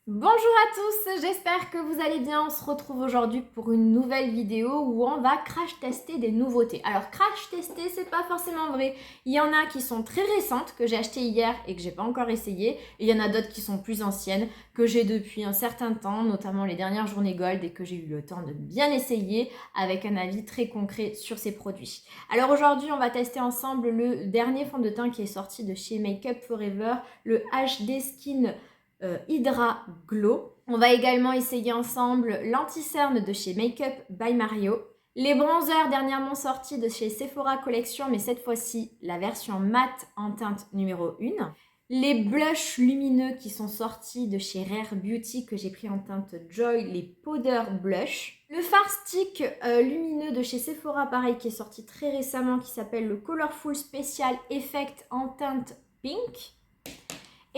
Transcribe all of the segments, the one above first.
Bonjour à tous, j'espère que vous allez bien. On se retrouve aujourd'hui pour une nouvelle vidéo où on va crash tester des nouveautés. Alors crash tester, c'est pas forcément vrai. Il y en a qui sont très récentes, que j'ai achetées hier et que j'ai pas encore essayé. Et il y en a d'autres qui sont plus anciennes, que j'ai depuis un certain temps, notamment les dernières journées Gold, et que j'ai eu le temps de bien essayer avec un avis très concret sur ces produits. Alors aujourd'hui, on va tester ensemble le dernier fond de teint qui est sorti de chez Make Up For Ever, le HD Skin Hydra Glow. On va également essayer ensemble l'anti-cerne de chez Makeup by Mario. Les bronzers dernièrement sortis de chez Sephora Collection, mais cette fois-ci la version mat en teinte numéro 1. Les blushs lumineux qui sont sortis de chez Rare Beauty que j'ai pris en teinte Joy, les Powder Blush. Le fard stick lumineux de chez Sephora, pareil, qui est sorti très récemment, qui s'appelle le Colorful Special Effect en teinte Pink.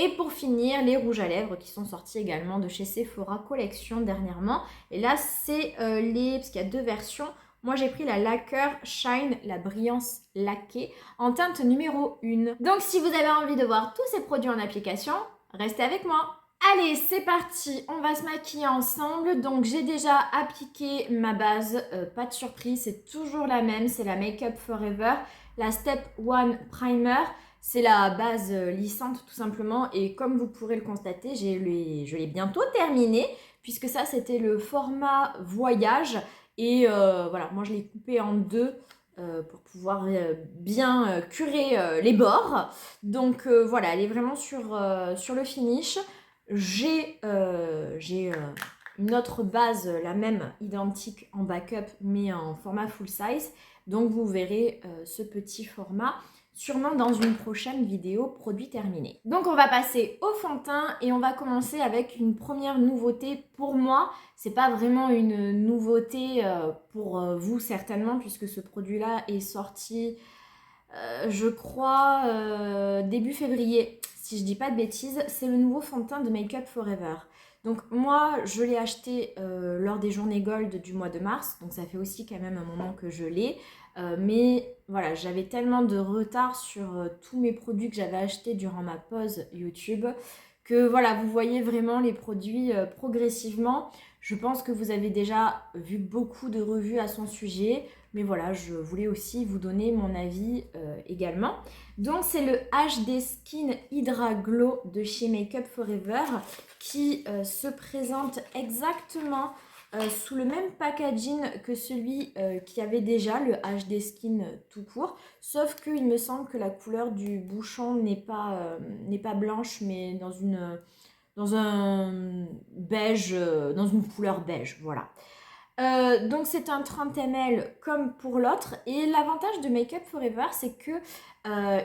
Et pour finir, les rouges à lèvres qui sont sortis également de chez Sephora Collection dernièrement. Et là, c'est parce qu'il y a deux versions. Moi, j'ai pris la Lacquer Shine, la brillance laquée, en teinte numéro 1. Donc, si vous avez envie de voir tous ces produits en application, restez avec moi. Allez, c'est parti, on va se maquiller ensemble. Donc, j'ai déjà appliqué ma base, pas de surprise, c'est toujours la même, c'est la Make Up For Ever, la Step 1 Primer. C'est la base lissante tout simplement, et comme vous pourrez le constater, je l'ai bientôt terminé, puisque ça c'était le format voyage, et voilà, moi je l'ai coupé en deux pour pouvoir bien curer les bords. Donc voilà, elle est vraiment sur le finish. J'ai une autre base, la même, identique en backup, mais en format full size. Donc vous verrez ce petit format sûrement dans une prochaine vidéo produit terminé. Donc on va passer au fond de teint et on va commencer avec une première nouveauté pour moi. C'est pas vraiment une nouveauté pour vous certainement, puisque ce produit-là est sorti je crois début février, si je dis pas de bêtises. C'est le nouveau fond de teint de Make Up For Ever. Donc moi, je l'ai acheté lors des journées Gold du mois de mars, donc ça fait aussi quand même un moment que je l'ai. Mais voilà, j'avais tellement de retard sur tous mes produits que j'avais achetés durant ma pause YouTube que voilà, vous voyez vraiment les produits progressivement. Je pense que vous avez déjà vu beaucoup de revues à son sujet, mais voilà, je voulais aussi vous donner mon avis également. Donc c'est le HD Skin Hydra Glow de chez Make Up For Ever qui se présente exactement sous le même packaging que celui qui avait déjà, le HD Skin tout court, sauf qu'il me semble que la couleur du bouchon n'est pas blanche, mais dans un beige, dans une couleur beige, voilà. Donc c'est un 30 ml comme pour l'autre, et l'avantage de Make Up For Ever, c'est que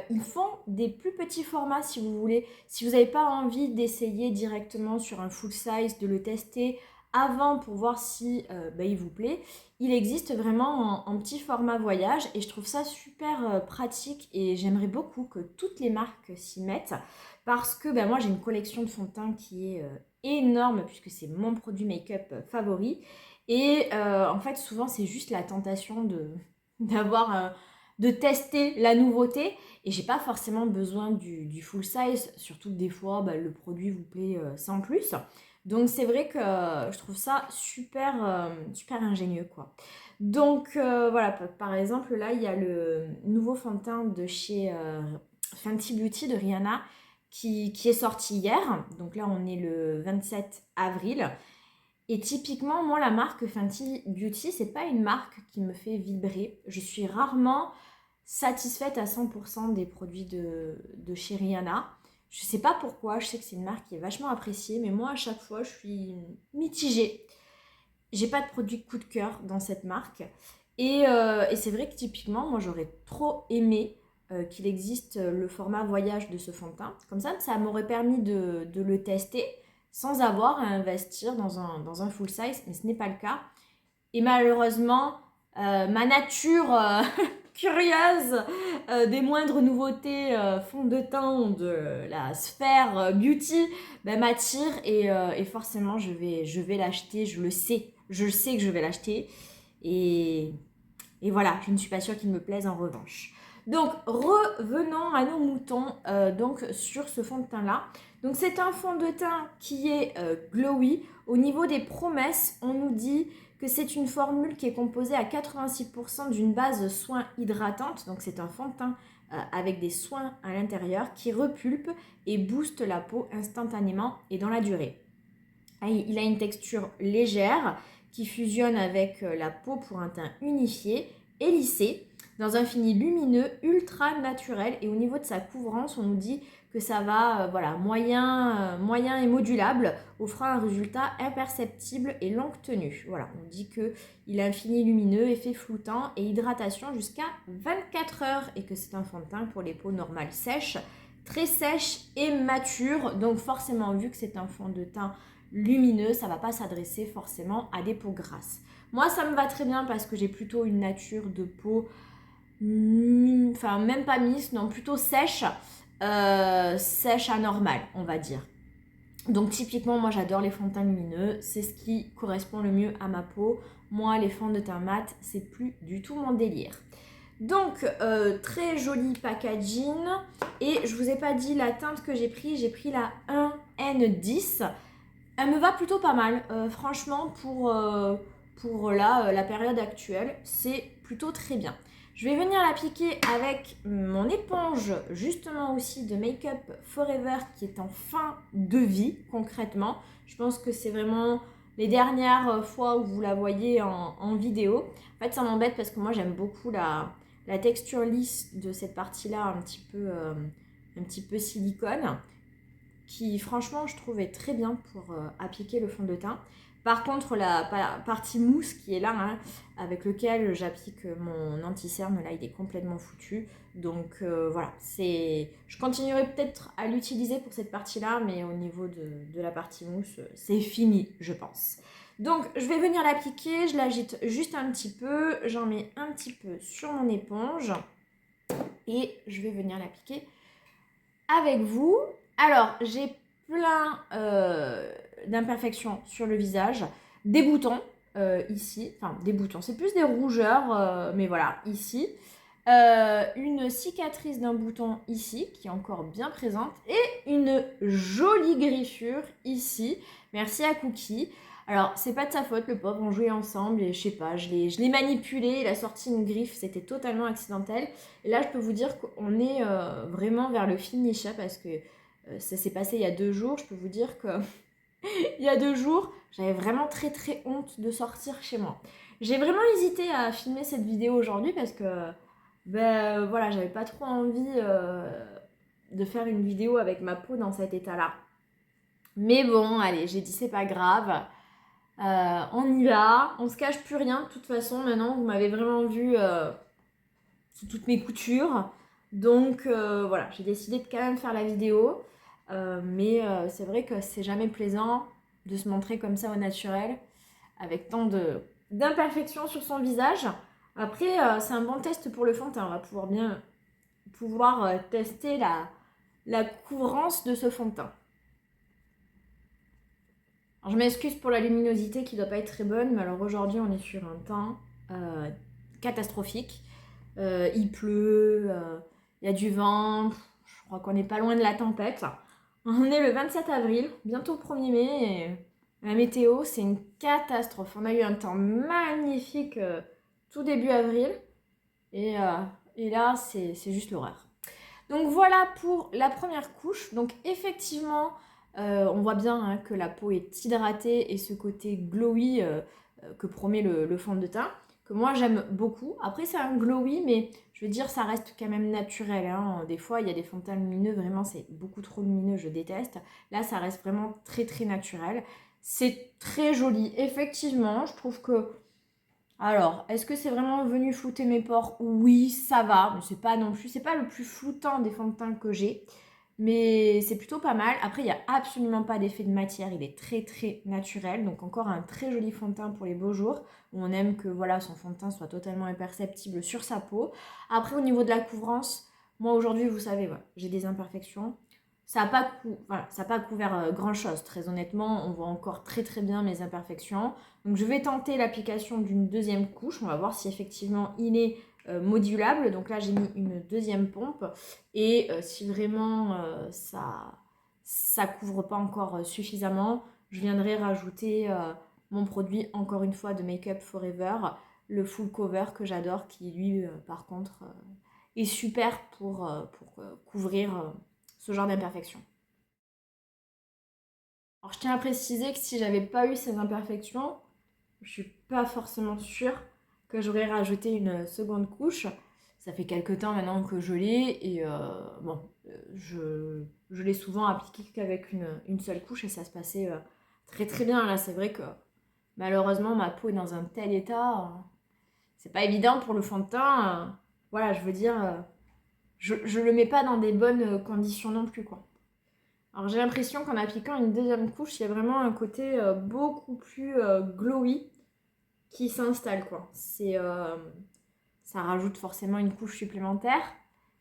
ils font des plus petits formats si vous voulez. Si vous n'avez pas envie d'essayer directement sur un full size, de le tester avant pour voir si il vous plaît, il existe vraiment en petit format voyage, et je trouve ça super pratique, et j'aimerais beaucoup que toutes les marques s'y mettent, parce que moi j'ai une collection de fond de teint qui est énorme, puisque c'est mon produit make-up favori. Et en fait, souvent, c'est juste la tentation de tester la nouveauté. Et j'ai pas forcément besoin du full size, surtout que des fois, le produit vous plaît sans plus. Donc c'est vrai que je trouve ça super ingénieux, quoi. Donc voilà, par exemple, là, il y a le nouveau fond de teint de chez Fenty Beauty de Rihanna qui est sorti hier. Donc là, on est le 27 avril. Et typiquement, moi, la marque Fenty Beauty, c'est pas une marque qui me fait vibrer. Je suis rarement satisfaite à 100% des produits de chez Rihanna. Je sais pas pourquoi, je sais que c'est une marque qui est vachement appréciée, mais moi, à chaque fois, je suis mitigée. J'ai pas de produit coup de cœur dans cette marque. Et c'est vrai que typiquement, moi, j'aurais trop aimé qu'il existe le format voyage de ce fond de teint. Comme ça m'aurait permis de le tester sans avoir à investir dans un full size, mais ce n'est pas le cas. Et malheureusement, ma nature curieuse des moindres nouveautés fond de teint de la sphère beauty m'attire, et forcément je vais l'acheter, je le sais. Je sais que je vais l'acheter, et voilà, je ne suis pas sûre qu'il me plaise en revanche. Donc revenons à nos moutons donc sur ce fond de teint là. Donc c'est un fond de teint qui est glowy. Au niveau des promesses, on nous dit que c'est une formule qui est composée à 86% d'une base soin hydratante. Donc c'est un fond de teint avec des soins à l'intérieur qui repulpe et booste la peau instantanément et dans la durée. Il a une texture légère qui fusionne avec la peau pour un teint unifié et lissé dans un fini lumineux ultra naturel. Et au niveau de sa couvrance, on nous dit que ça va moyen et modulable, offrant un résultat imperceptible et longue tenue. Voilà, on dit qu'il a un fini lumineux, effet floutant et hydratation jusqu'à 24 heures et que c'est un fond de teint pour les peaux normales sèches, très sèches et matures. Donc forcément, vu que c'est un fond de teint lumineux, ça ne va pas s'adresser forcément à des peaux grasses. Moi, ça me va très bien parce que j'ai plutôt une nature de peau, enfin même pas mixte, non, plutôt sèche, sèche à normale, on va dire. Donc typiquement, moi j'adore les fonds de teint lumineux, c'est ce qui correspond le mieux à ma peau. Moi, les fonds de teint mat, c'est plus du tout mon délire. Donc, très joli packaging. Et je vous ai pas dit la teinte que j'ai pris la 1N10. Elle me va plutôt pas mal, franchement, pour la période actuelle, c'est plutôt très bien. Je vais venir l'appliquer avec mon éponge, justement aussi de Make Up Forever, qui est en fin de vie, concrètement. Je pense que c'est vraiment les dernières fois où vous la voyez en vidéo. En fait, ça m'embête parce que moi, j'aime beaucoup la texture lisse de cette partie-là, un petit peu silicone, qui franchement je trouvais très bien pour appliquer le fond de teint. Par contre la partie mousse qui est là, hein, avec lequel j'applique mon anti-cerne, là il est complètement foutu. Donc voilà, je continuerai peut-être à l'utiliser pour cette partie là, mais au niveau de la partie mousse, c'est fini je pense. Donc je vais venir l'appliquer, je l'agite juste un petit peu, j'en mets un petit peu sur mon éponge et je vais venir l'appliquer avec vous. Alors, j'ai plein d'imperfections sur le visage, des boutons ici, enfin des boutons, c'est plus des rougeurs, mais voilà, ici. Une cicatrice d'un bouton ici, qui est encore bien présente, et une jolie griffure ici. Merci à Cookie. Alors, c'est pas de sa faute, le pauvre, on jouait ensemble et je sais pas, je l'ai manipulé, il a sorti une griffe, c'était totalement accidentel. Et là, je peux vous dire qu'on est vraiment vers le finish, parce que ça s'est passé il y a 2 jours. Je peux vous dire que il y a 2 jours, j'avais vraiment très très honte de sortir chez moi. J'ai vraiment hésité à filmer cette vidéo aujourd'hui parce que voilà, j'avais pas trop envie de faire une vidéo avec ma peau dans cet état-là. Mais bon, allez, j'ai dit c'est pas grave. On y va, on se cache plus rien de toute façon. Maintenant, vous m'avez vraiment vu sous toutes mes coutures. Donc voilà, j'ai décidé de quand même faire la vidéo. Mais c'est vrai que c'est jamais plaisant de se montrer comme ça au naturel, avec tant d'imperfections sur son visage. Après, c'est un bon test pour le fond de teint. On va pouvoir tester la couvrance de ce fond de teint. Alors, je m'excuse pour la luminosité qui ne doit pas être très bonne, mais alors aujourd'hui on est sur un temps catastrophique. Il pleut, il y a du vent, je crois qu'on n'est pas loin de la tempête. On est le 27 avril, bientôt le 1er mai, et la météo c'est une catastrophe. On a eu un temps magnifique tout début avril, et là c'est juste l'horreur. Donc voilà pour la première couche. Donc effectivement, on voit bien que la peau est hydratée et ce côté glowy que promet le fond de teint, que moi j'aime beaucoup. Après c'est un glowy, mais je veux dire ça reste quand même naturel, hein. Des fois il y a des fonds de teint lumineux, vraiment c'est beaucoup trop lumineux, je déteste. Là ça reste vraiment très très naturel. C'est très joli, effectivement, je trouve que... Alors, est-ce que c'est vraiment venu flouter mes pores? Oui, ça va, mais c'est pas non plus, c'est pas le plus floutant des fonds de teint que j'ai, mais c'est plutôt pas mal. Après, il n'y a absolument pas d'effet de matière, il est très très naturel, donc encore un très joli fond de teint pour les beaux jours, où on aime que voilà, son fond de teint soit totalement imperceptible sur sa peau. Après, au niveau de la couvrance, moi aujourd'hui, vous savez, voilà, j'ai des imperfections. Ça n'a pas couvert grand chose, très honnêtement, on voit encore très très bien mes imperfections. Donc je vais tenter l'application d'une deuxième couche, on va voir si effectivement il est modulable. Donc là, j'ai mis une deuxième pompe. Et si vraiment ça couvre pas encore suffisamment, je viendrai rajouter mon produit, encore une fois, de Make Up Forever, le Full Cover que j'adore, qui lui, par contre, est super pour couvrir ce genre d'imperfections. Alors, je tiens à préciser que si j'avais pas eu ces imperfections, je suis pas forcément sûre que j'aurais rajouté une seconde couche. Ça fait quelques temps maintenant que je l'ai et bon, je l'ai souvent appliqué qu'avec une seule couche et ça se passait très très bien. Là, c'est vrai que malheureusement, ma peau est dans un tel état. C'est pas évident pour le fond de teint. Voilà, je veux dire, je le mets pas dans des bonnes conditions non plus, quoi. Alors j'ai l'impression qu'en appliquant une deuxième couche, il y a vraiment un côté beaucoup plus glowy qui s'installe, quoi. Ça rajoute forcément une couche supplémentaire.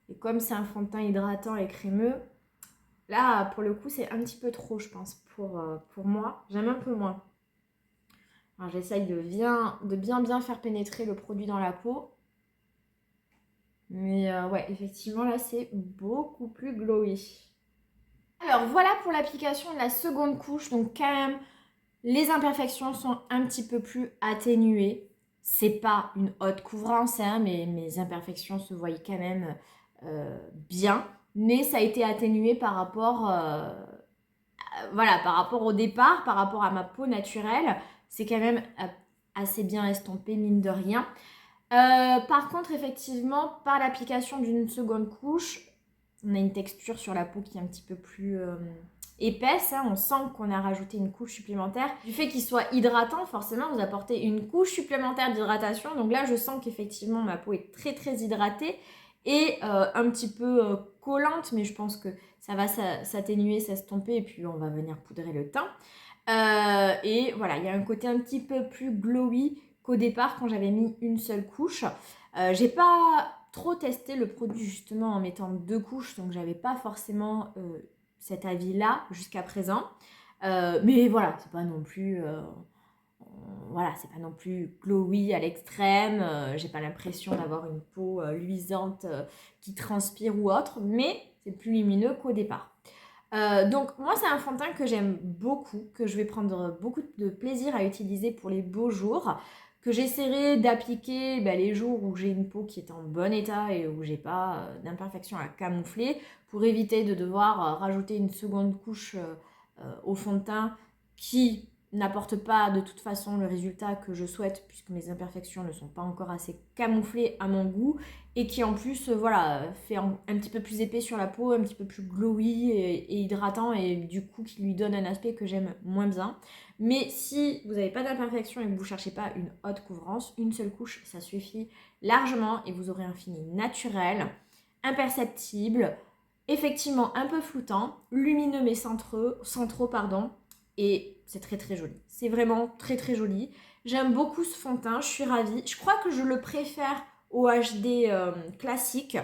Et comme c'est un fond de teint hydratant et crémeux, là, pour le coup, c'est un petit peu trop, je pense, pour moi. J'aime un peu moins. Alors j'essaye de bien faire pénétrer le produit dans la peau. Mais ouais, effectivement, là, c'est beaucoup plus glowy. Alors voilà pour l'application de la seconde couche. Donc quand même, les imperfections sont un petit peu plus atténuées. C'est pas une haute couvrance, hein, mais mes imperfections se voient quand même bien. Mais ça a été atténué par rapport, voilà, par rapport au départ, par rapport à ma peau naturelle. C'est quand même assez bien estompé, mine de rien. Par contre, effectivement, par l'application d'une seconde couche, on a une texture sur la peau qui est un petit peu plus épaisse. Hein. On sent qu'on a rajouté une couche supplémentaire. Du fait qu'il soit hydratant, forcément, vous apportez une couche supplémentaire d'hydratation. Donc là, je sens qu'effectivement, ma peau est très très hydratée et un petit peu collante, mais je pense que ça va s'atténuer, s'estomper et puis on va venir poudrer le teint. Et voilà, il y a un côté un petit peu plus glowy qu'au départ quand j'avais mis une seule couche. J'ai pas trop testé le produit justement en mettant deux couches, donc j'avais pas forcément cet avis-là jusqu'à présent. Mais voilà, c'est pas non plus voilà, c'est pas non plus glowy à l'extrême. J'ai pas l'impression d'avoir une peau luisante qui transpire ou autre, mais c'est plus lumineux qu'au départ. Donc moi c'est un fond de teint que j'aime beaucoup, que je vais prendre beaucoup de plaisir à utiliser pour les beaux jours, que j'essaierai d'appliquer les jours où j'ai une peau qui est en bon état et où j'ai pas d'imperfection à camoufler, pour éviter de devoir rajouter une seconde couche au fond de teint qui n'apporte pas de toute façon le résultat que je souhaite puisque mes imperfections ne sont pas encore assez camouflées à mon goût et qui en plus voilà, fait un petit peu plus épais sur la peau, un petit peu plus glowy et hydratant et du coup qui lui donne un aspect que j'aime moins bien. Mais si vous n'avez pas d'imperfection et que vous ne cherchez pas une haute couvrance, une seule couche ça suffit largement et vous aurez un fini naturel, imperceptible, effectivement un peu floutant, lumineux mais centraux pardon, et c'est très très joli. C'est vraiment très très joli. J'aime beaucoup ce fond de teint, je suis ravie. Je crois que je le préfère au HD classique,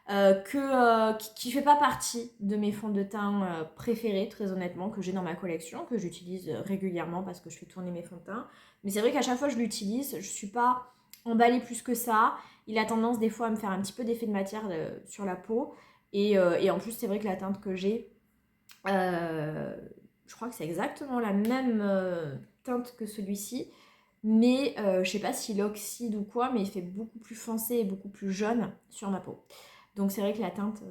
qui fait pas partie de mes fonds de teint préférés, très honnêtement, que j'ai dans ma collection, que j'utilise régulièrement parce que je fais tourner mes fonds de teint. Mais c'est vrai qu'à chaque fois que je l'utilise, je suis pas emballée plus que ça. Il a tendance des fois à me faire un petit peu d'effet de matière sur la peau. Et en plus, c'est vrai que la teinte que j'ai, je crois que c'est exactement la même teinte que celui-ci. Mais je sais pas s'il oxyde ou quoi, mais il fait beaucoup plus foncé et beaucoup plus jaune sur ma peau. Donc c'est vrai que la teinte,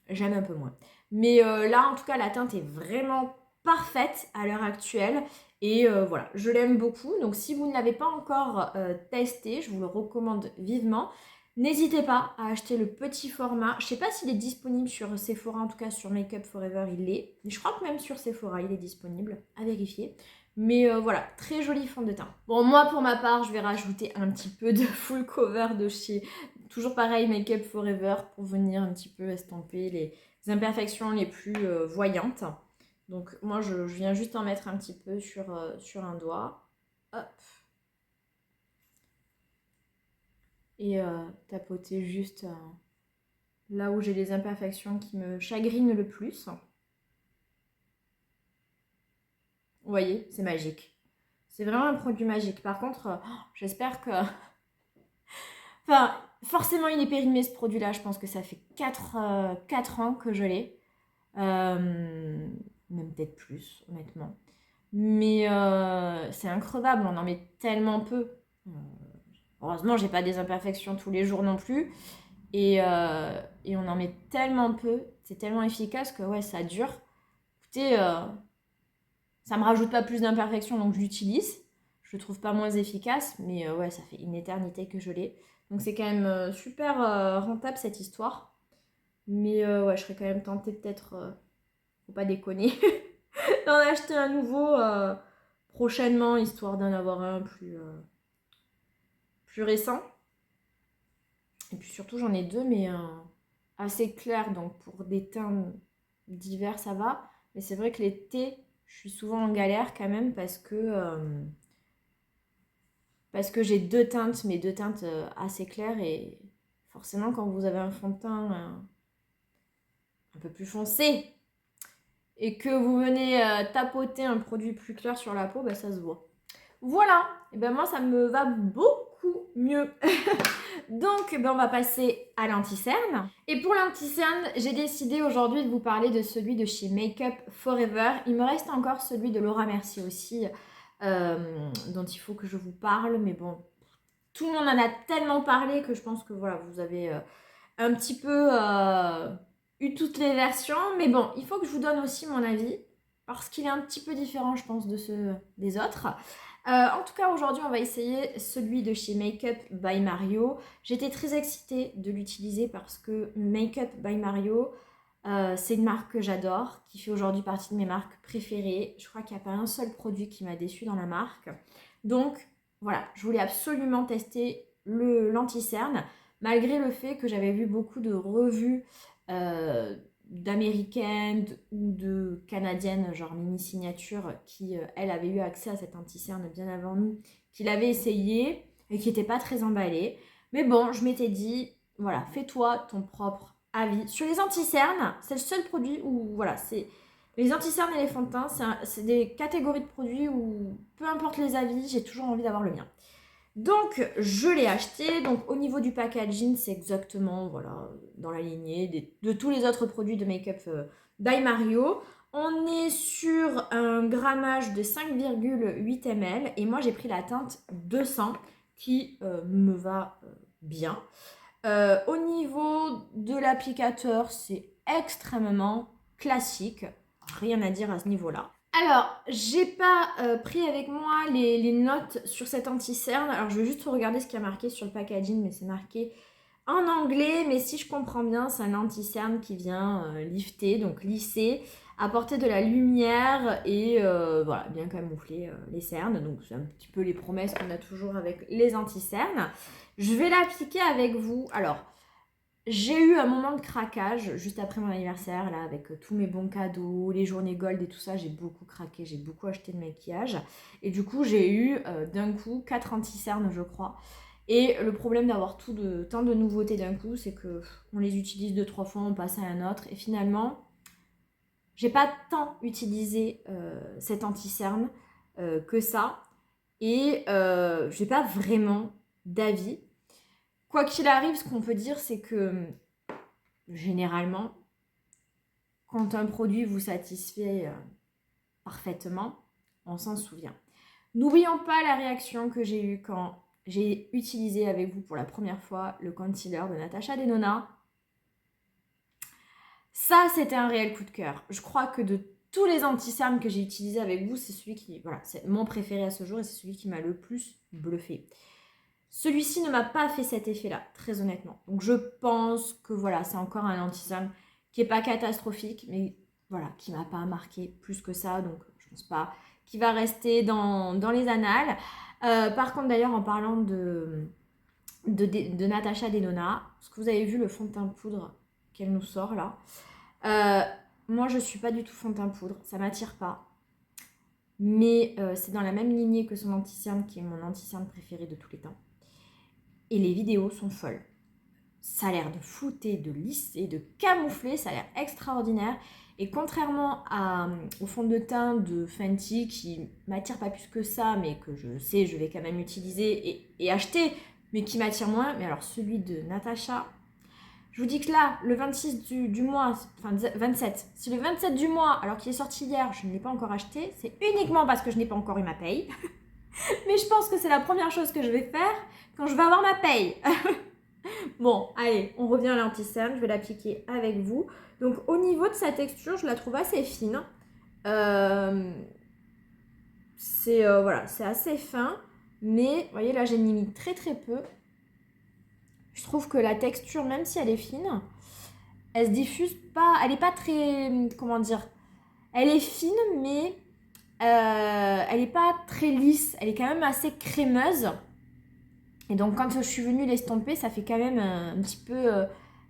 j'aime un peu moins. Mais là, en tout cas, la teinte est vraiment parfaite à l'heure actuelle. Et voilà, je l'aime beaucoup. Donc si vous ne l'avez pas encore testé, je vous le recommande vivement. N'hésitez pas à acheter le petit format. Je sais pas s'il est disponible sur Sephora, en tout cas sur Make Up Forever, il l'est. Je crois que même sur Sephora, il est disponible, à vérifier. Mais voilà, très joli fond de teint. Bon, moi pour ma part, je vais rajouter un petit peu de full cover de chez, toujours pareil, Make Up Forever, pour venir un petit peu estomper les imperfections les plus voyantes. Donc moi, je viens juste en mettre un petit peu sur un doigt. Hop. Et tapoter juste là où j'ai les imperfections qui me chagrinent le plus. Vous voyez, c'est magique. C'est vraiment un produit magique. Par contre, j'espère que... Enfin, forcément il est périmé ce produit-là, je pense que ça fait 4 ans que je l'ai. Même peut-être plus, honnêtement. Mais c'est increvable, on en met tellement peu. Heureusement, j'ai pas des imperfections tous les jours non plus. Et on en met tellement peu, c'est tellement efficace que ouais, ça dure. Écoutez, ça me rajoute pas plus d'imperfections, donc je l'utilise. Je le trouve pas moins efficace, mais ouais, ça fait une éternité que je l'ai. Donc c'est quand même super rentable cette histoire. Mais ouais, je serais quand même tentée peut-être, faut pas déconner, d'en acheter un nouveau prochainement, histoire d'en avoir un plus récent. Et puis surtout, j'en ai deux, mais assez clairs, donc pour des teints d'hiver, ça va. Mais c'est vrai que l'été, je suis souvent en galère quand même parce que j'ai deux teintes, mais deux teintes assez claires. Et forcément, quand vous avez un fond de teint un peu plus foncé et que vous venez tapoter un produit plus clair sur la peau, bah, ça se voit. Voilà, et ben moi ça me va beaucoup mieux. Donc ben on va passer à l'anti-cerne. Et pour l'anti-cerne, j'ai décidé aujourd'hui de vous parler de celui de chez Make Up Forever. Il me reste encore celui de Laura Mercier aussi, dont il faut que je vous parle. Mais bon, tout le monde en a tellement parlé que je pense que voilà, vous avez un petit peu eu toutes les versions. Mais bon, il faut que je vous donne aussi mon avis, parce qu'il est un petit peu différent, je pense, de ceux des autres. En tout cas, aujourd'hui, on va essayer celui de chez Make Up by Mario. J'étais très excitée de l'utiliser parce que Make Up by Mario, c'est une marque que j'adore, qui fait aujourd'hui partie de mes marques préférées. Je crois qu'il n'y a pas un seul produit qui m'a déçue dans la marque. Donc, voilà, je voulais absolument tester l'anti-cerne, malgré le fait que j'avais vu beaucoup de revues d'américaines ou de canadiennes, genre Mini Signature, qui, elle, avait eu accès à cet anti-cerne bien avant nous, qui l'avait essayé et qui n'était pas très emballée. Mais bon, je m'étais dit, voilà, fais-toi ton propre avis. Sur les anti-cernes, c'est le seul produit où, voilà, c'est... Les anti-cernes et les fonds de teint, c'est des catégories de produits où, peu importe les avis, j'ai toujours envie d'avoir le mien. Donc, je l'ai acheté. Donc, au niveau du packaging, c'est exactement voilà, dans la lignée de tous les autres produits de Make-up by Mario. On est sur un grammage de 5,8 ml. Et moi, j'ai pris la teinte 200 qui me va bien. Au niveau de l'applicateur, c'est extrêmement classique. Rien à dire à ce niveau-là. Alors, j'ai pas pris avec moi les notes sur cet anti-cerne. Alors, je vais juste regarder ce qu'il y a marqué sur le packaging, mais c'est marqué en anglais. Mais si je comprends bien, c'est un anti-cerne qui vient lifter, donc lisser, apporter de la lumière et voilà, bien camoufler les cernes. Donc, c'est un petit peu les promesses qu'on a toujours avec les anti-cernes. Je vais l'appliquer avec vous. Alors, j'ai eu un moment de craquage juste après mon anniversaire, là, avec tous mes bons cadeaux, les journées gold et tout ça. J'ai beaucoup craqué, j'ai beaucoup acheté de maquillage. Et du coup, j'ai eu d'un coup 4 anti-cernes, je crois. Et le problème d'avoir tant de nouveautés d'un coup, c'est que on les utilise 2-3 fois, on passe à un autre. Et finalement, j'ai pas tant utilisé cet anti-cerne que ça. Et j'ai pas vraiment d'avis. Quoi qu'il arrive, ce qu'on peut dire, c'est que généralement, quand un produit vous satisfait parfaitement, on s'en souvient. N'oublions pas la réaction que j'ai eue quand j'ai utilisé avec vous pour la première fois le concealer de Natasha Denona. Ça, c'était un réel coup de cœur. Je crois que de tous les anti-cernes que j'ai utilisés avec vous, c'est celui qui, voilà, c'est mon préféré à ce jour et c'est celui qui m'a le plus bluffé. Celui-ci ne m'a pas fait cet effet-là, très honnêtement. Donc je pense que voilà, c'est encore un anti-cerne qui n'est pas catastrophique, mais voilà, qui ne m'a pas marqué plus que ça. Donc je ne pense pas qu'il va rester dans les annales. Par contre, d'ailleurs, en parlant de Natasha Denona, est-ce que vous avez vu le fond de teint poudre qu'elle nous sort là? Moi, je ne suis pas du tout fond de teint poudre, ça ne m'attire pas. Mais c'est dans la même lignée que son anti-cerne, qui est mon anti-cerne préféré de tous les temps. Et les vidéos sont folles. Ça a l'air de flouter, de lisser, de camoufler, ça a l'air extraordinaire. Et contrairement au fond de teint de Fenty qui m'attire pas plus que ça, mais que je sais, je vais quand même utiliser et acheter mais qui m'attire moins. Mais alors celui de Natasha, je vous dis que là, le 26 du mois, enfin 27, si le 27 du mois, alors qu'il est sorti hier, je ne l'ai pas encore acheté, c'est uniquement parce que je n'ai pas encore eu ma paye. Mais je pense que c'est la première chose que je vais faire quand je vais avoir ma paye. Bon, allez, on revient à l'anti-cerne, je vais l'appliquer avec vous. Donc au niveau de sa texture, je la trouve assez fine. Voilà, c'est assez fin, mais vous voyez là j'ai mis très très peu. Je trouve que la texture, même si elle est fine, elle se diffuse pas, elle n'est pas très, comment dire, elle est fine mais elle n'est pas très lisse, elle est quand même assez crémeuse. Et donc quand je suis venue l'estomper, ça fait quand même un petit peu, vous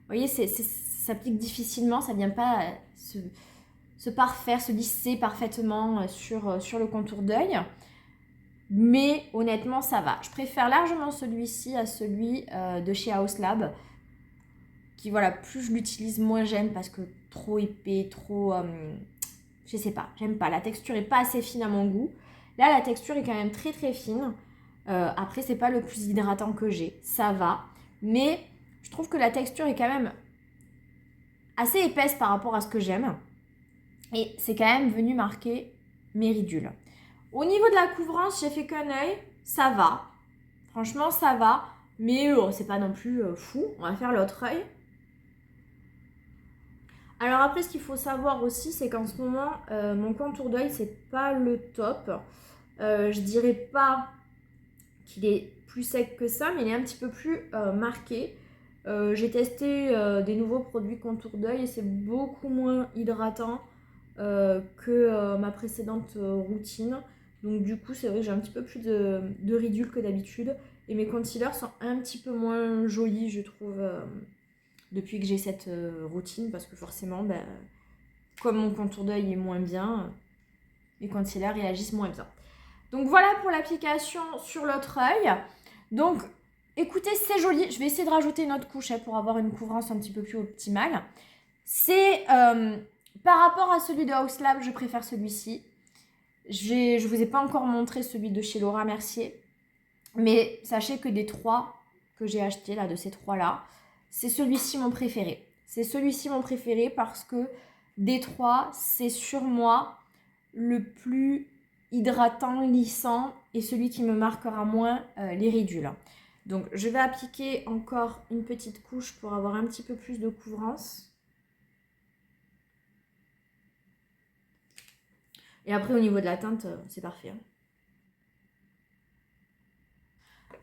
voyez, ça s'applique difficilement, ça vient pas se parfaire, se lisser parfaitement sur le contour d'œil. Mais honnêtement, ça va. Je préfère largement celui-ci à celui de chez Haus Lab. Qui, voilà, plus je l'utilise, moins j'aime parce que trop épais, trop... je sais pas, j'aime pas. La texture est pas assez fine à mon goût. Là, la texture est quand même très très fine. Après, c'est pas le plus hydratant que j'ai. Ça va. Mais je trouve que la texture est quand même assez épaisse par rapport à ce que j'aime. Et c'est quand même venu marquer mes ridules. Au niveau de la couvrance, j'ai fait qu'un œil, ça va. Franchement, ça va. Mais c'est pas non plus fou. On va faire l'autre œil. Alors après, ce qu'il faut savoir aussi, c'est qu'en ce moment, mon contour d'œil, c'est pas le top. Je dirais pas qu'il est plus sec que ça, mais il est un petit peu plus marqué. J'ai testé des nouveaux produits contour d'œil et c'est beaucoup moins hydratant que ma précédente routine. Donc du coup, c'est vrai que j'ai un petit peu plus de ridules que d'habitude. Et mes concealers sont un petit peu moins jolis, je trouve, depuis que j'ai cette routine. Parce que forcément, comme mon contour d'œil est moins bien, mes concealers réagissent moins bien. Donc voilà pour l'application sur l'autre œil. Donc écoutez, c'est joli. Je vais essayer de rajouter une autre couche pour avoir une couvrance un petit peu plus optimale. C'est... par rapport à celui de Haus Lab, je préfère celui-ci. Je ne vous ai pas encore montré celui de chez Laura Mercier. Mais sachez que des trois que j'ai achetés, là, de ces trois-là, c'est celui-ci mon préféré. C'est celui-ci mon préféré parce que des trois, c'est sur moi le plus hydratant, lissant et celui qui me marquera moins les ridules. Donc je vais appliquer encore une petite couche pour avoir un petit peu plus de couvrance. Et après, au niveau de la teinte, c'est parfait.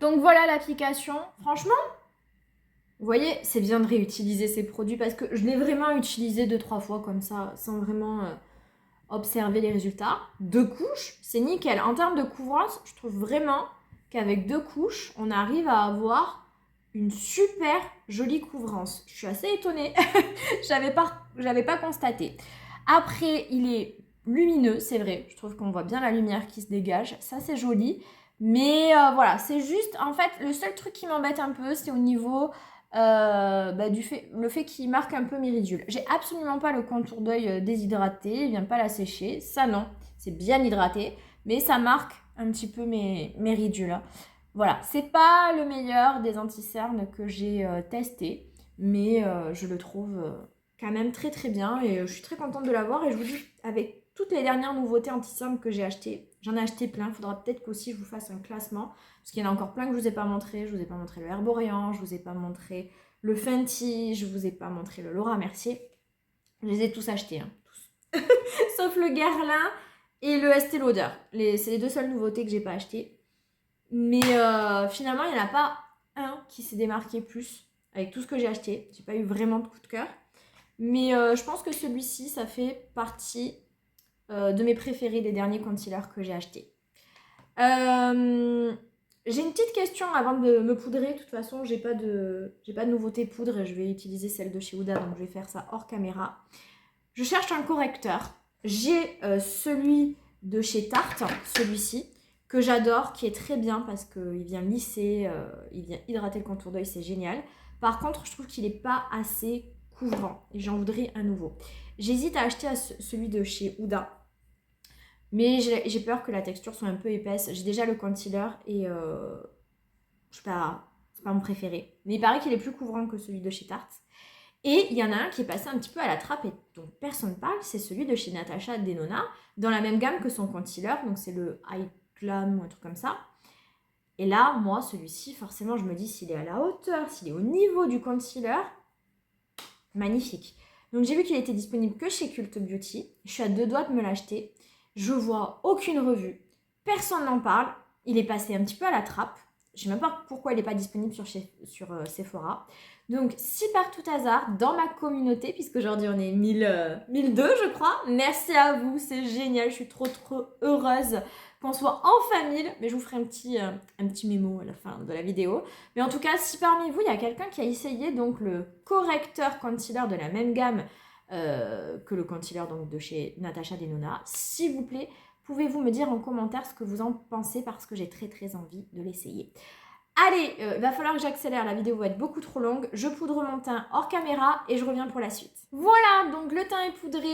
Donc voilà l'application. Franchement, vous voyez, c'est bien de réutiliser ces produits parce que je l'ai vraiment utilisé 2-3 fois comme ça, sans vraiment observer les résultats. 2 couches, c'est nickel. En termes de couvrance, je trouve vraiment qu'avec 2 couches, on arrive à avoir une super jolie couvrance. Je suis assez étonnée. j'avais pas constaté. Après, il est lumineux, c'est vrai. Je trouve qu'on voit bien la lumière qui se dégage. Ça, c'est joli. Mais voilà, c'est juste, en fait, le seul truc qui m'embête un peu, c'est au niveau le fait qu'il marque un peu mes ridules. J'ai absolument pas le contour d'œil déshydraté, il vient pas l'assécher. Ça, non, c'est bien hydraté. Mais ça marque un petit peu mes ridules. Voilà, c'est pas le meilleur des anti-cernes que j'ai testé. Mais je le trouve quand même très très bien et je suis très contente de l'avoir. Et je vous dis, avec toutes les dernières nouveautés anti-cernes que j'ai achetées, j'en ai acheté plein. Il faudra peut-être qu'aussi je vous fasse un classement parce qu'il y en a encore plein que je vous ai pas montré. Je vous ai pas montré le Herborian, je vous ai pas montré le Fenty, je vous ai pas montré le Laura Mercier. Je les ai tous achetés, hein, tous. Sauf le Guerlain et le Estée Lauder. C'est les deux seules nouveautés que j'ai pas achetées. Mais finalement, il n'y en a pas un qui s'est démarqué plus avec tout ce que j'ai acheté. J'ai pas eu vraiment de coup de cœur. Mais je pense que celui-ci, ça fait partie de mes préférés des derniers concealers que j'ai achetés. J'ai une petite question avant de me poudrer. De toute façon, j'ai pas de nouveauté poudre et je vais utiliser celle de chez Huda, donc je vais faire ça hors caméra. Je cherche un correcteur. J'ai celui de chez Tarte, celui-ci, que j'adore, qui est très bien parce qu'il vient lisser, il vient hydrater le contour d'œil, c'est génial. Par contre, je trouve qu'il n'est pas assez couvrant et j'en voudrais un nouveau. J'hésite à acheter celui de chez Huda. Mais j'ai peur que la texture soit un peu épaisse. J'ai déjà le concealer et je sais pas, pas mon préféré. Mais il paraît qu'il est plus couvrant que celui de chez Tarte. Et il y en a un qui est passé un petit peu à la trappe et dont personne ne parle, c'est celui de chez Natasha Denona, dans la même gamme que son concealer, donc c'est le High Glam ou un truc comme ça. Et là, moi, celui-ci, forcément, je me dis s'il est à la hauteur, s'il est au niveau du concealer, magnifique. Donc j'ai vu qu'il était disponible que chez Cult Beauty, je suis à 2 doigts de me l'acheter, je vois aucune revue, personne n'en parle, il est passé un petit peu à la trappe. Je ne sais même pas pourquoi il n'est pas disponible sur Sephora. Donc, si par tout hasard, dans ma communauté, puisqu'aujourd'hui on est 1002 je crois, merci à vous, c'est génial, je suis trop heureuse qu'on soit en famille. Mais je vous ferai un petit mémo à la fin de la vidéo. Mais en tout cas, si parmi vous, il y a quelqu'un qui a essayé donc le correcteur concealer de la même gamme que le concealer donc, de chez Natasha Denona, s'il vous plaît, pouvez-vous me dire en commentaire ce que vous en pensez parce que j'ai très envie de l'essayer. Allez, il va falloir que j'accélère, la vidéo va être beaucoup trop longue. Je poudre mon teint hors caméra et je reviens pour la suite. Voilà, donc le teint est poudré.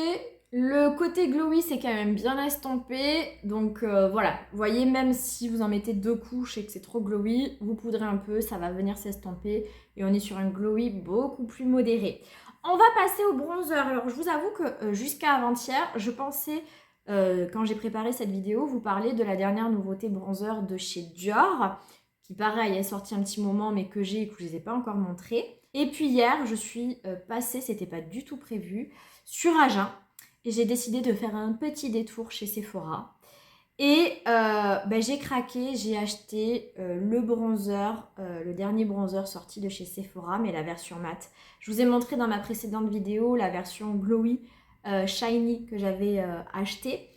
Le côté glowy, c'est quand même bien estompé. Donc voilà, vous voyez, même si vous en mettez 2 couches et que c'est trop glowy, vous poudrez un peu, ça va venir s'estomper. Et on est sur un glowy beaucoup plus modéré. On va passer au bronzer. Alors, je vous avoue que jusqu'à avant-hier, je pensais... quand j'ai préparé cette vidéo, vous parler de la dernière nouveauté bronzer de chez Dior, qui pareil est sorti un petit moment mais que j'ai et que je ne les ai pas encore montré. Et puis hier, je suis passée, c'était pas du tout prévu, sur Agen et j'ai décidé de faire un petit détour chez Sephora. Et j'ai craqué, j'ai acheté le bronzer, le dernier bronzer sorti de chez Sephora, mais la version mat. Je vous ai montré dans ma précédente vidéo la version glowy shiny que j'avais acheté,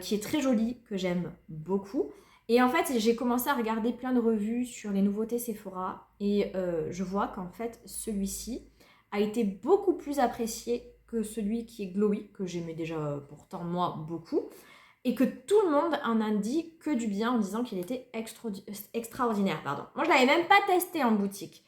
qui est très jolie, que j'aime beaucoup. Et en fait, j'ai commencé à regarder plein de revues sur les nouveautés Sephora et je vois qu'en fait, celui-ci a été beaucoup plus apprécié que celui qui est glowy, que j'aimais déjà pourtant moi beaucoup, et que tout le monde en a dit que du bien en disant qu'il était extraordinaire. Pardon. Moi, je ne l'avais même pas testé en boutique.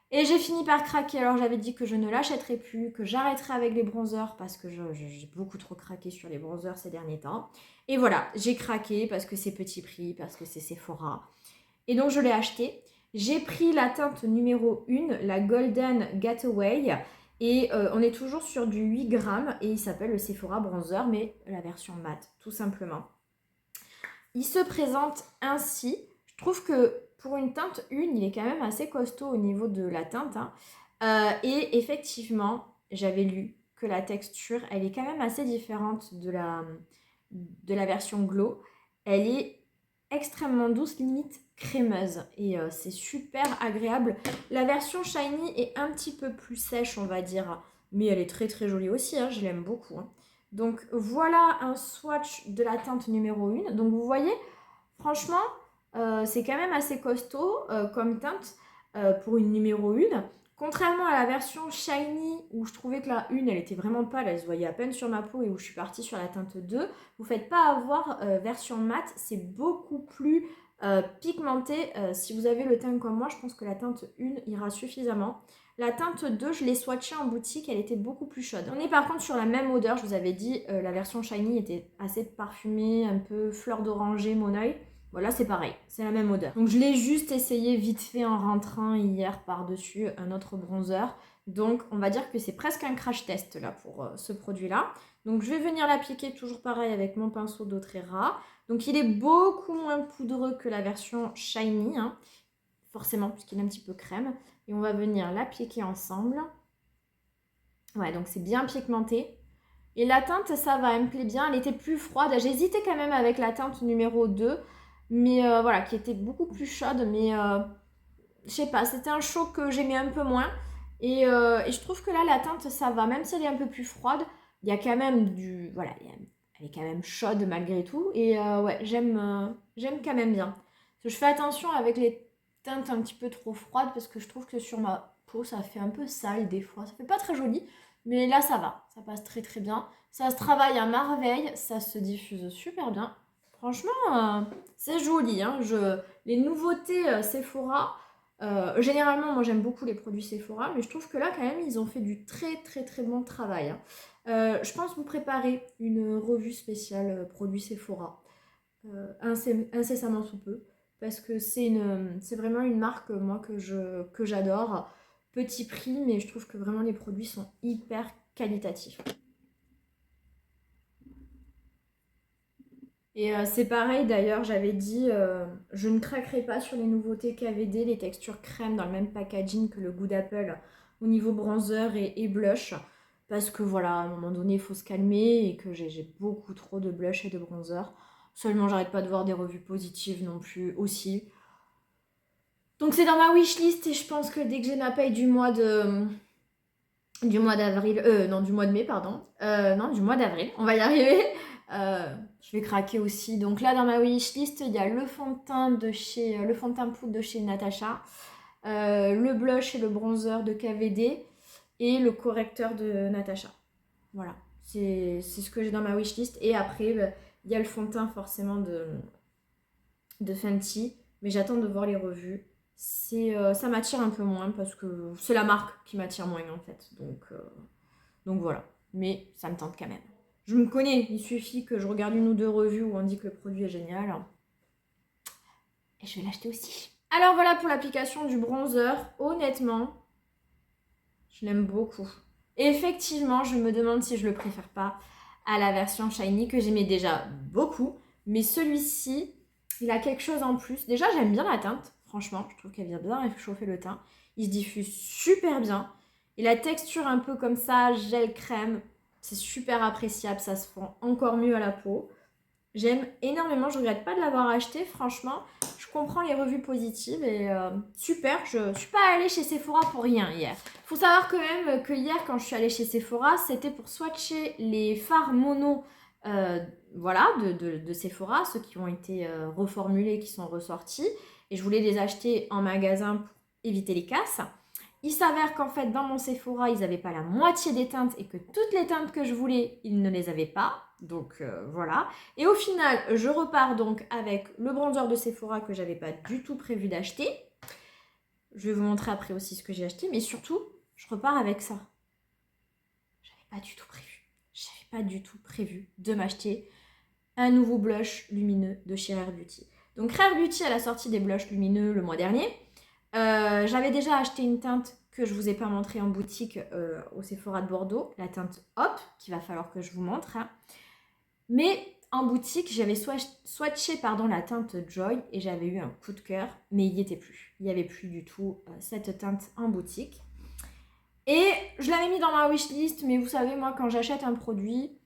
Et j'ai fini par craquer, alors j'avais dit que je ne l'achèterais plus, que j'arrêterais avec les bronzers parce que j'ai beaucoup trop craqué sur les bronzers ces derniers temps. Et voilà, j'ai craqué parce que c'est petit prix, parce que c'est Sephora. Et donc je l'ai acheté. J'ai pris la teinte numéro 1, la Golden Gateway. Et on est toujours sur du 8 grammes et il s'appelle le Sephora Bronzer, mais la version mat, tout simplement. Il se présente ainsi. Je trouve que pour une teinte 1, il est quand même assez costaud au niveau de la teinte. Hein. Et effectivement, j'avais lu que la texture, elle est quand même assez différente de la version Glow. Elle est extrêmement douce, limite crémeuse. Et c'est super agréable. La version Shiny est un petit peu plus sèche, on va dire. Mais elle est très jolie aussi, hein, je l'aime beaucoup. Hein. Donc voilà un swatch de la teinte numéro 1. Donc vous voyez, franchement, c'est quand même assez costaud comme teinte pour une numéro 1. Contrairement à la version Shiny où je trouvais que la 1 elle était vraiment pâle, elle se voyait à peine sur ma peau et où je suis partie sur la teinte 2, vous ne faites pas avoir version mat, c'est beaucoup plus pigmenté. Si vous avez le teint comme moi, je pense que la teinte 1 ira suffisamment. La teinte 2, je l'ai swatchée en boutique, elle était beaucoup plus chaude. On est par contre sur la même odeur, je vous avais dit, la version Shiny était assez parfumée, un peu fleur d'oranger, mon oeil. Voilà, c'est pareil, c'est la même odeur. Donc je l'ai juste essayé vite fait en rentrant hier par-dessus un autre bronzer. Donc on va dire que c'est presque un crash test là pour ce produit-là. Donc je vais venir l'appliquer toujours pareil avec mon pinceau doTERRA. Donc il est beaucoup moins poudreux que la version Shiny, hein, forcément puisqu'il est un petit peu crème. Et on va venir l'appliquer ensemble. Ouais, donc c'est bien pigmenté. Et la teinte, ça va, elle me plaît bien. Elle était plus froide. J'ai hésité quand même avec la teinte numéro 2. Mais voilà, qui était beaucoup plus chaude. Mais je sais pas, c'était un chaud que j'aimais un peu moins. Et je trouve que là, la teinte, ça va. Même si elle est un peu plus froide, il y a quand même du... Voilà, elle est quand même chaude malgré tout. Et ouais, j'aime quand même bien. Parce que je fais attention avec les teintes un petit peu trop froides parce que je trouve que sur ma peau, ça fait un peu sale des fois. Ça fait pas très joli. Mais là, ça va. Ça passe très bien. Ça se travaille à merveille. Ça se diffuse super bien. Franchement, c'est joli. Hein. Les nouveautés Sephora, généralement, moi j'aime beaucoup les produits Sephora, mais je trouve que là, quand même, ils ont fait du très bon travail. Hein. Je pense vous préparer une revue spéciale produits Sephora incessamment sous peu. parce que c'est vraiment une marque, moi, que j'adore. Petit prix, mais je trouve que vraiment les produits sont hyper qualitatifs. Et c'est pareil d'ailleurs, j'avais dit, je ne craquerai pas sur les nouveautés KVD, les textures crème dans le même packaging que le goût d'Apple au niveau bronzer et blush. Parce que voilà, à un moment donné, il faut se calmer et que j'ai beaucoup trop de blush et de bronzer. Seulement, j'arrête pas de voir des revues positives non plus aussi. Donc c'est dans ma wishlist et je pense que dès que j'ai ma paye du mois d'avril, non, du mois de mai, pardon. Non, du mois d'avril, on va y arriver. Je vais craquer aussi. Donc là, dans ma wishlist, il y a le fond de teint le fond de teint poudre de chez Natasha, le blush et le bronzer de KVD et le correcteur de Natasha. Voilà, c'est ce que j'ai dans ma wishlist. Et après, bah, il y a le fond de teint forcément de Fenty, mais j'attends de voir les revues. Ça m'attire un peu moins parce que c'est la marque qui m'attire moins en fait. Donc voilà, mais ça me tente quand même. Je me connais, il suffit que je regarde une ou deux revues où on dit que le produit est génial. Et je vais l'acheter aussi. Alors voilà pour l'application du bronzer. Honnêtement, je l'aime beaucoup. Et effectivement, je me demande si je le préfère pas à la version Shiny que j'aimais déjà beaucoup. Mais celui-ci, il a quelque chose en plus. Déjà, j'aime bien la teinte. Franchement, je trouve qu'elle vient bien réchauffer le teint. Il se diffuse super bien. Et la texture un peu comme ça, gel crème, c'est super appréciable. Ça se fond encore mieux à la peau. J'aime énormément, je regrette pas de l'avoir acheté, franchement. Je comprends les revues positives et super. Je suis pas allée chez Sephora pour rien hier. Faut savoir quand même que hier, quand je suis allée chez Sephora, c'était pour swatcher les fards mono voilà, de Sephora, ceux qui ont été reformulés, qui sont ressortis. Et je voulais les acheter en magasin pour éviter les casses. Il s'avère qu'en fait, dans mon Sephora, ils n'avaient pas la moitié des teintes et que toutes les teintes que je voulais, ils ne les avaient pas. Donc voilà. Et au final, je repars donc avec le bronzer de Sephora que j'avais pas du tout prévu d'acheter. Je vais vous montrer après aussi ce que j'ai acheté, mais surtout, je repars avec ça. J'avais pas du tout prévu. J'avais pas du tout prévu de m'acheter un nouveau blush lumineux de chez Rare Beauty. Donc Rare Beauty, elle a sorti des blushs lumineux le mois dernier. J'avais déjà acheté une teinte que je vous ai pas montrée en boutique au Sephora de Bordeaux, la teinte Hop, qu'il va falloir que je vous montre. Hein. Mais en boutique, j'avais swatché la teinte Joy et j'avais eu un coup de cœur, mais il n'y était plus. Il n'y avait plus du tout cette teinte en boutique. Et je l'avais mis dans ma wishlist, mais vous savez, moi, quand j'achète un produit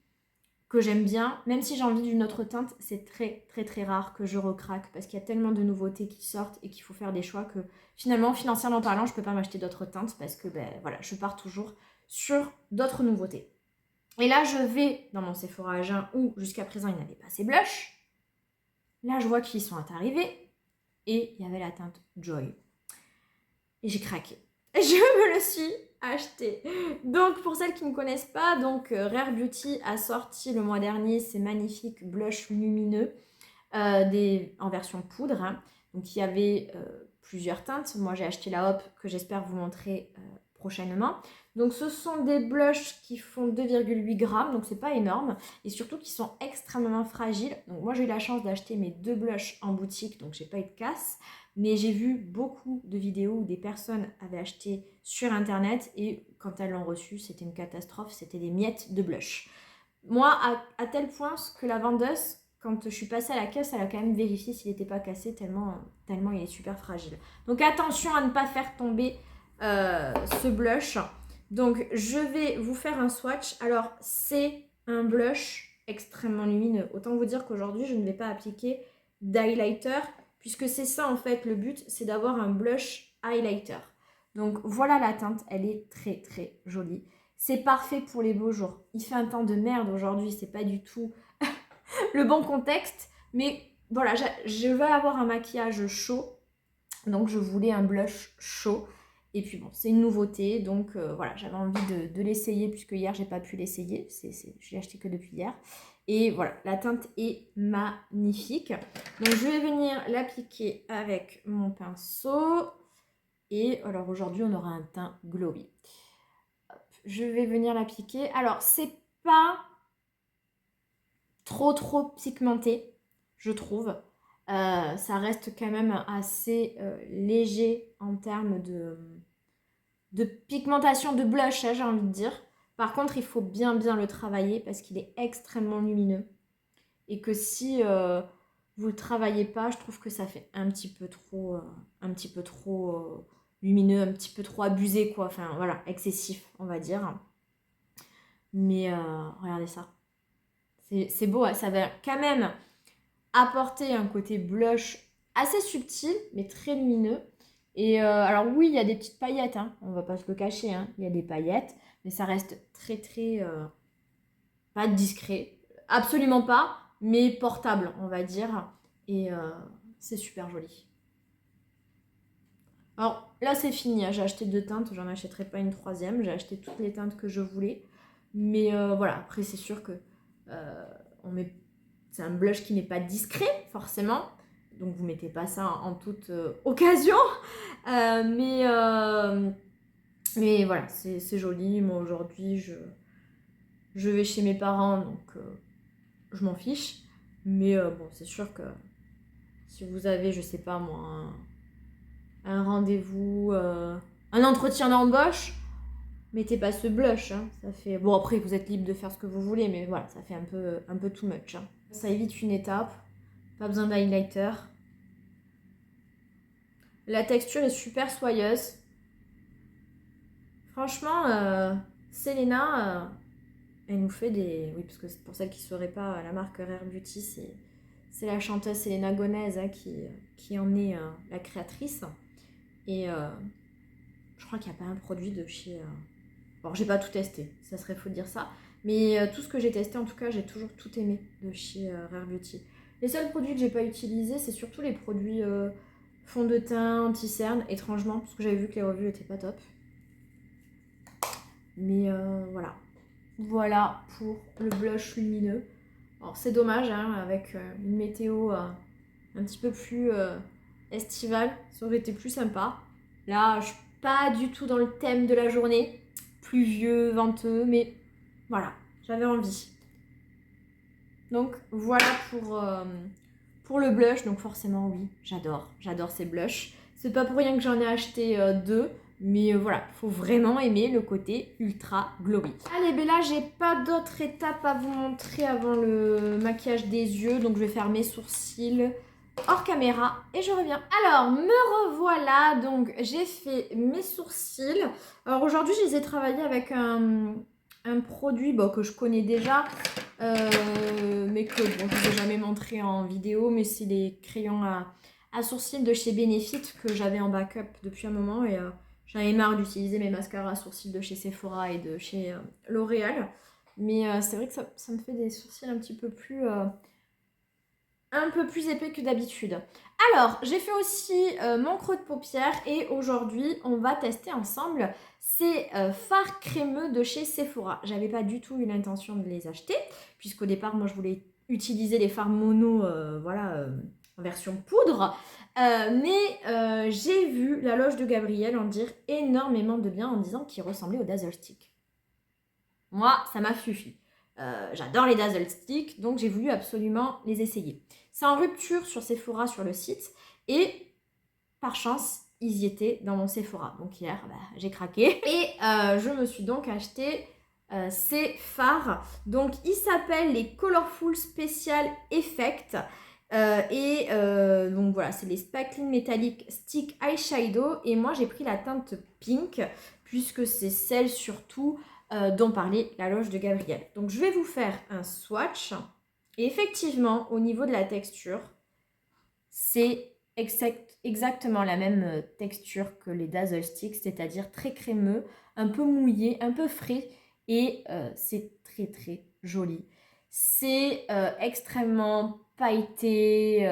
que j'aime bien, même si j'ai envie d'une autre teinte, c'est très très très rare que je recraque parce qu'il y a tellement de nouveautés qui sortent et qu'il faut faire des choix que finalement, financièrement parlant, je ne peux pas m'acheter d'autres teintes parce que voilà, je pars toujours sur d'autres nouveautés. Et là, je vais dans mon Sephora Agen où jusqu'à présent, il n'y avait pas ces blushs. Là, je vois qu'ils sont arrivés et il y avait la teinte Joy. Et j'ai craqué. Je me le suis acheté. Donc, pour celles qui ne connaissent pas, donc Rare Beauty a sorti le mois dernier ces magnifiques blushs lumineux en version poudre. Hein. Donc, il y avait plusieurs teintes. Moi, j'ai acheté la Hop que j'espère vous montrer prochainement. Donc, ce sont des blushs qui font 2,8 grammes, donc c'est pas énorme. Et surtout, qui sont extrêmement fragiles. Donc, moi, j'ai eu la chance d'acheter mes 2 blushs en boutique, donc j'ai pas eu de casse. Mais j'ai vu beaucoup de vidéos où des personnes avaient acheté sur internet et quand elles l'ont reçu, c'était une catastrophe, c'était des miettes de blush. Moi, à tel point que la vendeuse, quand je suis passée à la caisse, elle a quand même vérifié s'il n'était pas cassé tellement il est super fragile. Donc attention à ne pas faire tomber ce blush. Donc je vais vous faire un swatch. Alors c'est un blush extrêmement lumineux. Autant vous dire qu'aujourd'hui, je ne vais pas appliquer d'highlighter puisque c'est ça en fait le but, c'est d'avoir un blush highlighter. Donc voilà la teinte, elle est très très jolie. C'est parfait pour les beaux jours. Il fait un temps de merde aujourd'hui, c'est pas du tout le bon contexte, mais voilà, je vais avoir un maquillage chaud, donc je voulais un blush chaud. Et puis bon, c'est une nouveauté, donc voilà, j'avais envie de l'essayer puisque hier j'ai pas pu l'essayer, je l'ai acheté que depuis hier. Et voilà, la teinte est magnifique. Donc je vais venir l'appliquer avec mon pinceau. Et alors aujourd'hui, on aura un teint glowy. Hop, je vais venir l'appliquer. Alors, c'est pas trop pigmenté, je trouve. Ça reste quand même assez léger en termes de pigmentation, de blush, hein, j'ai envie de dire. Par contre, il faut bien le travailler parce qu'il est extrêmement lumineux. Et que si vous le travaillez pas, je trouve que ça fait un petit peu trop lumineux, un petit peu trop abusé, quoi. Enfin, voilà, excessif, on va dire. Mais regardez ça. C'est beau, hein, ça va quand même apporter un côté blush assez subtil, mais très lumineux. Et alors oui, il y a des petites paillettes, hein, on va pas se le cacher, hein, il y a des paillettes, mais ça reste très pas discret, absolument pas, mais portable, on va dire. Et c'est super joli. Alors là, c'est fini, hein, j'ai acheté 2 teintes, j'en achèterai pas une troisième, j'ai acheté toutes les teintes que je voulais. Mais voilà, après, c'est sûr que c'est un blush qui n'est pas discret, forcément. Donc, vous mettez pas ça en toute occasion. Mais voilà, c'est joli. Moi, aujourd'hui, je vais chez mes parents, donc je m'en fiche. Mais bon, c'est sûr que si vous avez, je sais pas moi, un rendez-vous, un entretien d'embauche, mettez pas ce blush. Hein. Ça fait... Bon, après, vous êtes libre de faire ce que vous voulez, mais voilà, ça fait un peu too much. Hein. Ça évite une étape. Pas besoin d'highlighter. La texture est super soyeuse. Franchement, Selena, elle nous fait des... Oui, parce que pour celles qui ne sauraient pas, la marque Rare Beauty, c'est la chanteuse Selena Gomez hein, qui en est la créatrice. Et je crois qu'il n'y a pas un produit de chez... Bon, j'ai pas tout testé, ça serait faux de dire ça. Mais tout ce que j'ai testé, en tout cas, j'ai toujours tout aimé de chez Rare Beauty. Les seuls produits que j'ai pas utilisés, c'est surtout les produits fond de teint, anti-cerne, étrangement, parce que j'avais vu que les revues étaient pas top. Mais voilà. Voilà pour le blush lumineux. Alors c'est dommage, hein, avec une météo un petit peu plus estivale, ça aurait été plus sympa. Là, je suis pas du tout dans le thème de la journée. Pluvieux, venteux, mais voilà, j'avais envie. Donc voilà pour le blush. Donc forcément, oui, j'adore ces blushs. C'est pas pour rien que j'en ai acheté 2. Mais voilà, il faut vraiment aimer le côté ultra glowy. Allez, ben là, j'ai pas d'autres étapes à vous montrer avant le maquillage des yeux. Donc, je vais faire mes sourcils hors caméra et je reviens. Alors, me revoilà. Donc, j'ai fait mes sourcils. Alors, aujourd'hui, je les ai travaillés avec un produit que je connais déjà. Mais que bon, je ne vous ai jamais montré en vidéo. Mais c'est les crayons à sourcils de chez Benefit que j'avais en backup depuis un moment. Et... j'en avais marre d'utiliser mes mascaras à sourcils de chez Sephora et de chez L'Oréal. Mais c'est vrai que ça me fait des sourcils un peu plus épais que d'habitude. Alors, j'ai fait aussi mon creux de paupière et aujourd'hui, on va tester ensemble ces fards crémeux de chez Sephora. J'avais pas du tout eu l'intention de les acheter, puisqu'au départ, moi, je voulais utiliser les fards mono, en version poudre. Mais j'ai vu la loge de Gabriel en dire énormément de bien en disant qu'il ressemblait au Dazzle Stick. Moi, ça m'a suffi. J'adore les Dazzle Stick, donc j'ai voulu absolument les essayer. C'est en rupture sur Sephora sur le site et par chance, ils y étaient dans mon Sephora. Donc hier, j'ai craqué et je me suis donc acheté ces fards. Donc ils s'appellent les Colorful Special Effect. Donc voilà, c'est les Sparkling Metallic Stick Eyeshadow. Et moi, j'ai pris la teinte Pink, puisque c'est celle surtout dont parlait la loge de Gabriel. Donc je vais vous faire un swatch. Et effectivement, au niveau de la texture, c'est exactement la même texture que les Dazzle Sticks, c'est-à-dire très crémeux, un peu mouillé, un peu frais. Et c'est très joli. C'est extrêmement pailleté,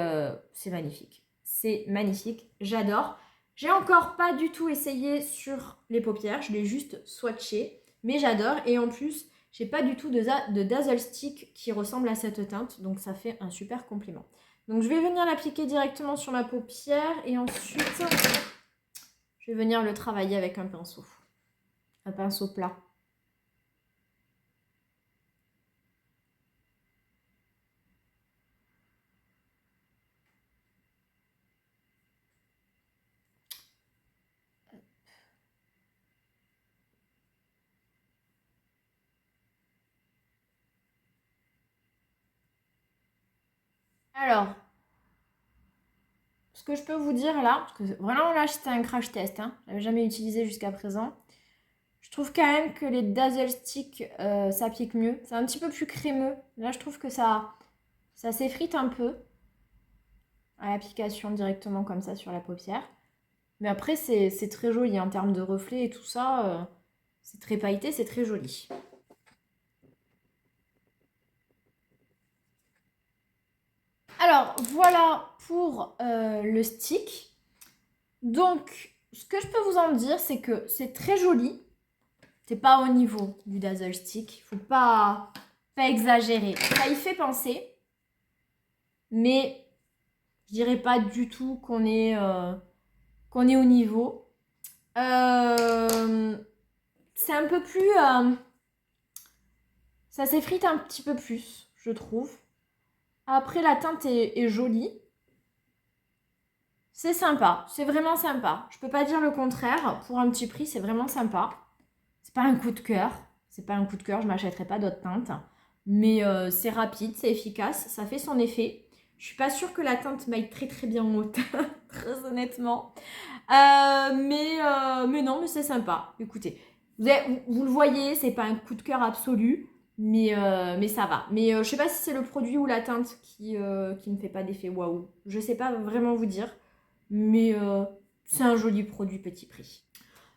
c'est magnifique. C'est magnifique, j'adore. J'ai encore pas du tout essayé sur les paupières, je l'ai juste swatché, mais j'adore. Et en plus, j'ai pas du tout de Dazzle Stick qui ressemble à cette teinte, donc ça fait un super compliment. Donc je vais venir l'appliquer directement sur ma paupière et ensuite, je vais venir le travailler avec un pinceau plat. Alors, ce que je peux vous dire là, parce que vraiment là c'était un crash test, hein, je l'avais jamais utilisé jusqu'à présent. Je trouve quand même que les Dazzle Stick s'appliquent mieux. C'est un petit peu plus crémeux. Là je trouve que ça s'effrite un peu à l'application directement comme ça sur la paupière. Mais après c'est très joli en termes de reflets et tout ça. C'est très pailleté, c'est très joli. Alors voilà pour le stick. Donc ce que je peux vous en dire c'est que c'est très joli. C'est pas au niveau du Dazzle Stick. Faut pas exagérer. Ça y fait penser. Mais je dirais pas du tout qu'on est au niveau. C'est un peu plus... ça s'effrite un petit peu plus, je trouve. Après, la teinte est jolie. C'est sympa. C'est vraiment sympa. Je peux pas dire le contraire. Pour un petit prix, c'est vraiment sympa. C'est pas un coup de cœur. C'est pas un coup de cœur. Je m'achèterai pas d'autres teintes. Mais c'est rapide, c'est efficace. Ça fait son effet. Je suis pas sûre que la teinte m'aille très très bien au teint, très honnêtement. Mais non, mais c'est sympa. Écoutez, vous le voyez, c'est pas un coup de cœur absolu, mais ça va. Mais je sais pas si c'est le produit ou la teinte qui ne fait pas d'effet waouh. Je sais pas vraiment vous dire, mais c'est un joli produit petit prix.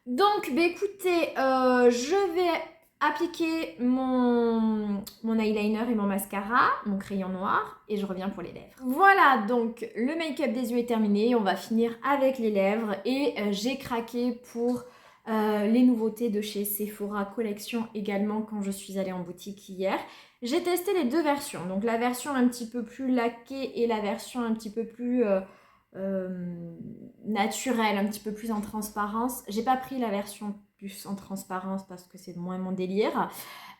Donc, bah, écoutez, je vais appliquer mon eyeliner et mon mascara, mon crayon noir, et je reviens pour les lèvres. Voilà, donc le make-up des yeux est terminé, on va finir avec les lèvres, et j'ai craqué pour les nouveautés de chez Sephora Collection également quand je suis allée en boutique hier. J'ai testé les deux versions, donc la version un petit peu plus laquée et la version un petit peu plus... naturelle, un petit peu plus en transparence. J'ai pas pris la version plus en transparence parce que c'est moins mon délire.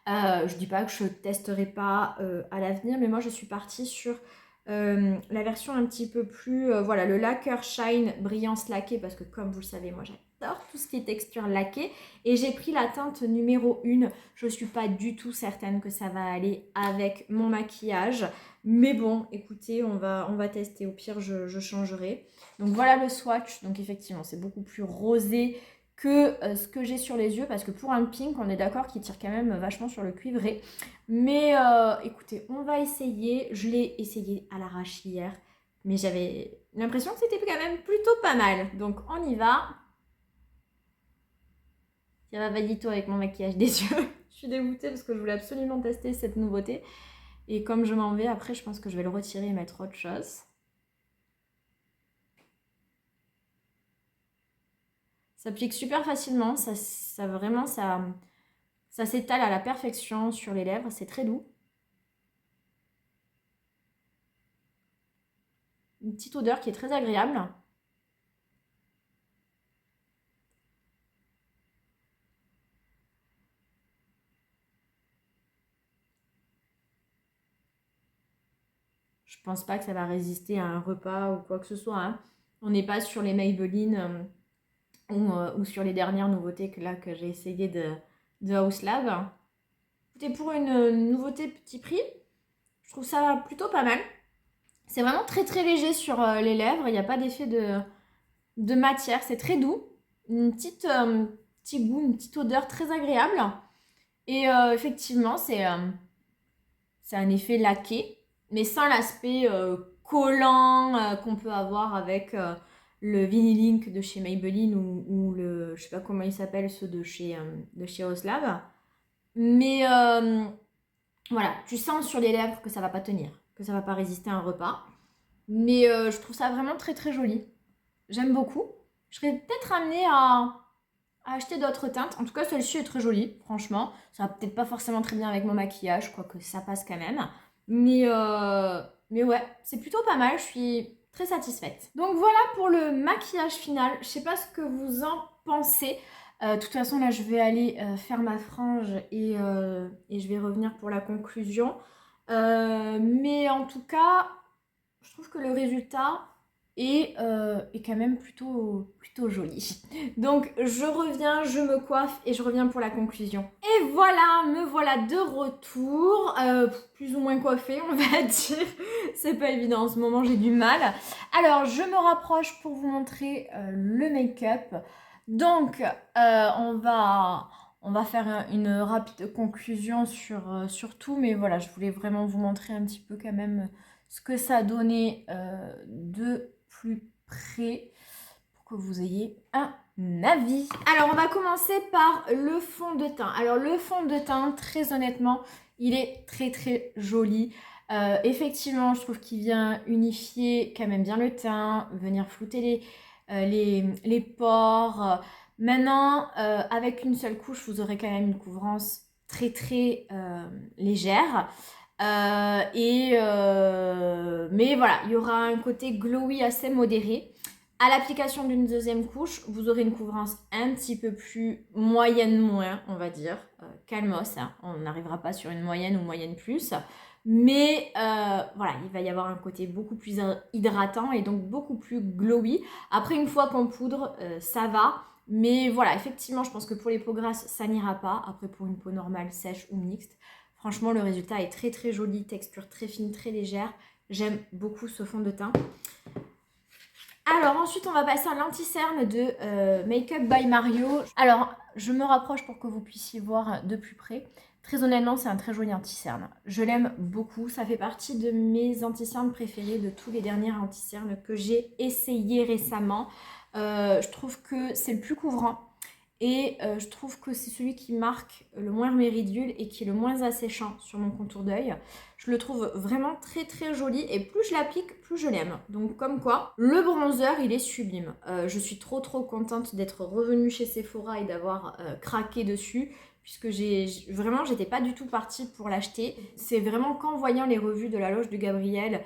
Je dis pas que je testerai pas à l'avenir, mais moi je suis partie sur la version un petit peu plus, voilà, le lacquer shine brillance laquée, parce que comme vous le savez, moi j'adore tout ce qui est texture laquée, et j'ai pris la teinte numéro 1. Je suis pas du tout certaine que ça va aller avec mon maquillage, mais bon, écoutez, on va tester, au pire je changerai. Donc voilà le swatch, donc effectivement c'est beaucoup plus rosé que ce que j'ai sur les yeux, parce que pour un pink, on est d'accord qu'il tire quand même vachement sur le cuivré. Mais écoutez, on va essayer. Je l'ai essayé à l'arrache hier, mais j'avais l'impression que c'était quand même plutôt pas mal. Donc on y va. Ça va valito avec mon maquillage des yeux. Je suis dégoûtée parce que je voulais absolument tester cette nouveauté. Et comme je m'en vais, après je pense que je vais le retirer et mettre autre chose. Ça applique super facilement, ça s'étale à la perfection sur les lèvres, c'est très doux. Une petite odeur qui est très agréable. Je pense pas que ça va résister à un repas ou quoi que ce soit, hein. On n'est pas sur les Maybelline ou sur les dernières nouveautés que j'ai essayé de House Lab. Écoutez, pour une nouveauté petit prix, je trouve ça plutôt pas mal. C'est vraiment très très léger sur les lèvres, il n'y a pas d'effet de matière, c'est très doux. Une petit goût, une petite odeur très agréable. Et effectivement, c'est un effet laqué, mais sans l'aspect collant qu'on peut avoir avec le Vinylink de chez Maybelline ou le, je sais pas comment il s'appelle, ceux de chez Oslab. Mais voilà, tu sens sur les lèvres que ça va pas tenir, que ça va pas résister à un repas. Mais je trouve ça vraiment très très joli. J'aime beaucoup. Je serais peut-être amenée à acheter d'autres teintes. En tout cas, celle-ci est très jolie, franchement. Ça va peut-être pas forcément très bien avec mon maquillage, quoique ça passe quand même. Mais ouais, c'est plutôt pas mal. Je suis très satisfaite. Donc voilà pour le maquillage final. Je sais pas ce que vous en pensez. De toute façon, là, je vais aller faire ma frange et je vais revenir pour la conclusion. Mais en tout cas, je trouve que le résultat et quand même plutôt jolie. Donc je reviens, je me coiffe et je reviens pour la conclusion. Et voilà, me voilà de retour, plus ou moins coiffée on va dire. C'est pas évident en ce moment, j'ai du mal. Alors je me rapproche pour vous montrer le make-up. Donc on va faire une rapide conclusion sur tout, mais voilà, je voulais vraiment vous montrer un petit peu quand même ce que ça a donné de plus près pour que vous ayez un avis. Alors on va commencer par le fond de teint. Alors le fond de teint, très honnêtement, il est très joli. Effectivement, je trouve qu'il vient unifier quand même bien le teint, venir flouter les pores. Maintenant, avec une seule couche, vous aurez quand même une couvrance très légère. Mais voilà, il y aura un côté glowy assez modéré. À l'application d'une deuxième couche, vous aurez une couvrance un petit peu plus moyenne moins, on va dire. Calmos, hein. On n'arrivera pas sur une moyenne ou moyenne plus. Mais voilà, il va y avoir un côté beaucoup plus hydratant et donc beaucoup plus glowy. Après, une fois qu'on poudre, ça va. Mais voilà, effectivement, je pense que pour les peaux grasses, ça n'ira pas. Après, pour une peau normale, sèche ou mixte, franchement, le résultat est très joli, texture très fine, très légère. J'aime beaucoup ce fond de teint. Alors ensuite, on va passer à l'anti-cerne de Make Up by Mario. Alors, je me rapproche pour que vous puissiez voir de plus près. Très honnêtement, c'est un très joli anti-cerne. Je l'aime beaucoup. Ça fait partie de mes anti-cernes préférés, de tous les derniers anti-cernes que j'ai essayé récemment. Je trouve que c'est le plus couvrant. Et je trouve que c'est celui qui marque le moins mes ridules et qui est le moins asséchant sur mon contour d'œil. Je le trouve vraiment très joli et plus je l'applique, plus je l'aime. Donc comme quoi, le bronzer, il est sublime. Je suis trop contente d'être revenue chez Sephora et d'avoir craqué dessus. Puisque j'étais pas du tout partie pour l'acheter. C'est vraiment qu'en voyant les revues de la Loge de Gabriel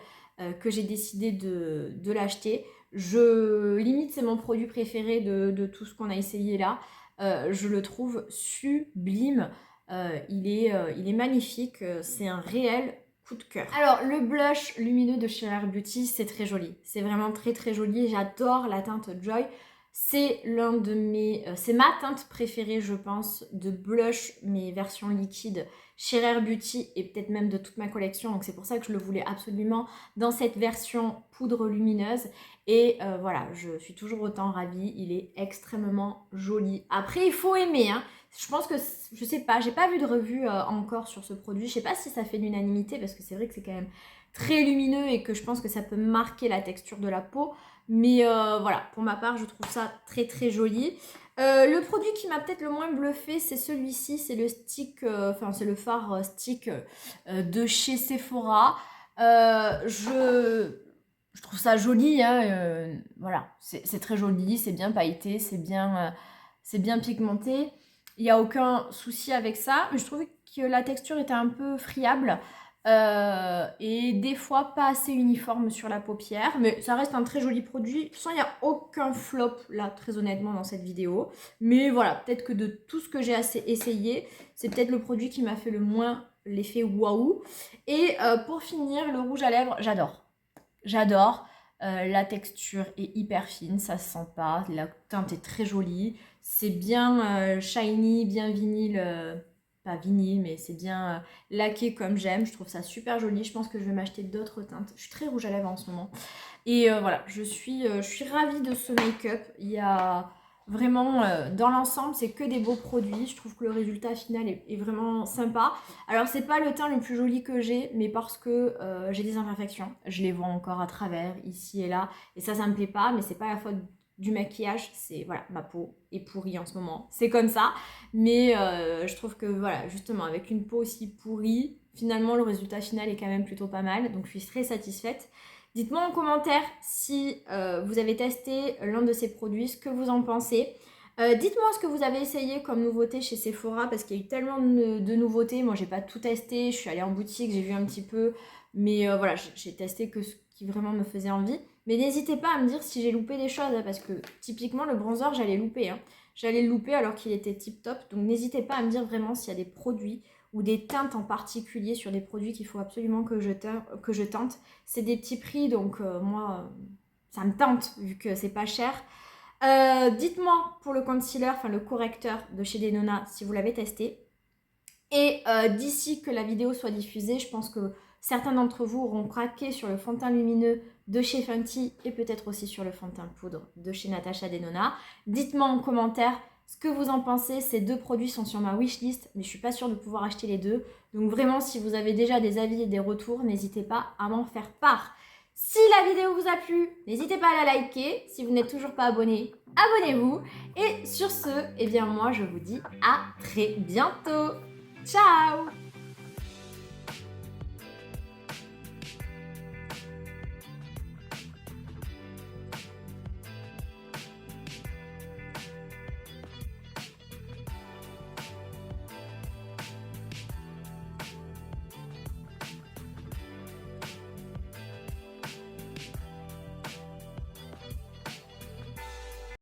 que j'ai décidé de l'acheter. Limite, c'est mon produit préféré de tout ce qu'on a essayé là. Je le trouve sublime. Il est magnifique. C'est un réel coup de cœur. Alors, le blush lumineux de chez Rare Beauty, c'est très joli. C'est vraiment très joli. J'adore la teinte Joy. C'est c'est ma teinte préférée, je pense, de blush, mes versions liquides chez Rare Beauty et peut-être même de toute ma collection. Donc c'est pour ça que je le voulais absolument dans cette version poudre lumineuse. Et voilà, je suis toujours autant ravie. Il est extrêmement joli. Après, il faut aimer, hein. Je pense que, je sais pas, j'ai pas vu de revue encore sur ce produit. Je sais pas si ça fait l'unanimité parce que c'est vrai que c'est quand même très lumineux et que je pense que ça peut marquer la texture de la peau. Mais voilà, pour ma part, je trouve ça très joli. Le produit qui m'a peut-être le moins bluffé, c'est celui-ci. C'est le stick, c'est le fard stick de chez Sephora. Je trouve ça joli, hein, voilà, c'est très joli, c'est bien pailleté, c'est bien pigmenté. Il n'y a aucun souci avec ça, mais je trouvais que la texture était un peu friable. Et des fois pas assez uniforme sur la paupière, mais ça reste un très joli produit. De toute façon, il n'y a aucun flop là, très honnêtement, dans cette vidéo. Mais voilà, peut-être que de tout ce que j'ai essayé, c'est peut-être le produit qui m'a fait le moins l'effet waouh. Et pour finir, le rouge à lèvres, j'adore. La texture est hyper fine, ça se sent pas. La teinte est très jolie. C'est bien shiny, bien vinyle. Pas vinyle, mais c'est bien laqué comme j'aime. Je trouve ça super joli. Je pense que je vais m'acheter d'autres teintes. Je suis très rouge à lèvres en ce moment. Et voilà, je suis ravie de ce make-up. Il y a vraiment, dans l'ensemble, c'est que des beaux produits. Je trouve que le résultat final est vraiment sympa. Alors, c'est pas le teint le plus joli que j'ai, mais parce que j'ai des imperfections. Je les vois encore à travers, ici et là. Et ça me plaît pas, mais c'est pas la faute du maquillage. C'est, voilà, ma peau est pourrie en ce moment. C'est comme ça. Mais je trouve que, voilà, justement, avec une peau aussi pourrie, finalement, le résultat final est quand même plutôt pas mal. Donc, je suis très satisfaite. Dites-moi en commentaire si vous avez testé l'un de ces produits, ce que vous en pensez. Dites-moi ce que vous avez essayé comme nouveauté chez Sephora parce qu'il y a eu tellement de nouveautés. Moi, j'ai pas tout testé. Je suis allée en boutique, j'ai vu un petit peu. Mais voilà, j'ai testé que ce qui vraiment me faisait envie. Mais n'hésitez pas à me dire si j'ai loupé des choses, hein, parce que typiquement, le bronzer, j'allais louper. Hein. J'allais le louper alors qu'il était tip top. Donc n'hésitez pas à me dire vraiment s'il y a des produits ou des teintes en particulier sur des produits qu'il faut absolument que je tente. C'est des petits prix, donc moi, ça me tente vu que c'est pas cher. Dites-moi pour le concealer, enfin le correcteur de chez Denona si vous l'avez testé. Et d'ici que la vidéo soit diffusée, je pense que certains d'entre vous auront craqué sur le fond de teint lumineux de chez Fenty et peut-être aussi sur le fond de teint poudre de chez Natasha Denona. Dites-moi en commentaire ce que vous en pensez. Ces deux produits sont sur ma wishlist, mais je suis pas sûre de pouvoir acheter les deux. Donc vraiment, si vous avez déjà des avis et des retours, n'hésitez pas à m'en faire part. Si la vidéo vous a plu, n'hésitez pas à la liker. Si vous n'êtes toujours pas abonné, abonnez-vous. Et sur ce, eh bien moi je vous dis à très bientôt. Ciao!